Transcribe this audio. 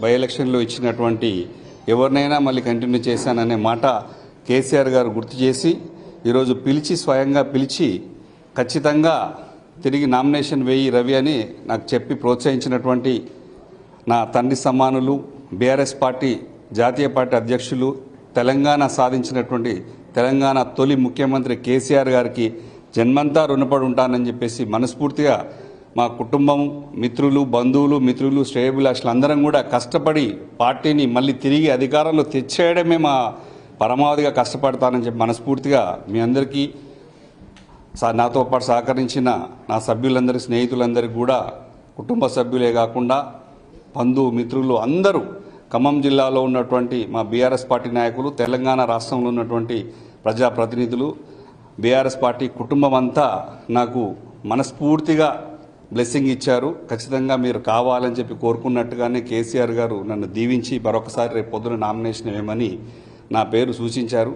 By ఎలక్షన్లో ఇచ్చినటువంటి ఎవరినైనా మళ్ళీ కంటిన్యూ చేశాననే మాట కేసీఆర్ గారు గుర్తు చేసి ఈరోజు స్వయంగా పిలిచి ఖచ్చితంగా తిరిగి నామినేషన్ వేయి రవి అని నాకు చెప్పి ప్రోత్సహించినటువంటి నా తండ్రి సమానులు బీఆర్ఎస్ పార్టీ జాతీయ పార్టీ అధ్యక్షులు తెలంగాణ సాధించినటువంటి తెలంగాణ తొలి ముఖ్యమంత్రి కేసీఆర్ గారికి జన్మంతా రుణపడి ఉంటానని చెప్పేసి మనస్ఫూర్తిగా మా కుటుంబం మిత్రులు బంధువులు మిత్రులు శ్రేయోభిలాషులు అందరం కూడా కష్టపడి పార్టీని మళ్ళీ తిరిగి అధికారంలో తెచ్చేయడమే మా పరమావధిగా కష్టపడతానని చెప్పి మనస్ఫూర్తిగా మీ అందరికీ నాతో పాటు సహకరించిన నా సభ్యులందరికీ స్నేహితులందరికీ కూడా కుటుంబ సభ్యులే కాకుండా బంధువు మిత్రులు అందరూ ఖమ్మం జిల్లాలో ఉన్నటువంటి మా బీఆర్ఎస్ పార్టీ నాయకులు తెలంగాణ రాష్ట్రంలో ఉన్నటువంటి ప్రజాప్రతినిధులు బీఆర్ఎస్ పార్టీ కుటుంబం అంతా నాకు మనస్ఫూర్తిగా బ్లెస్సింగ్ ఇచ్చారు. ఖచ్చితంగా మీరు కావాలని చెప్పి కోరుకున్నట్టుగానే కేసీఆర్ గారు నన్ను దీవించి మరొకసారి రేపు పొద్దున నామినేషన్ వేయమని నా పేరు సూచించారు.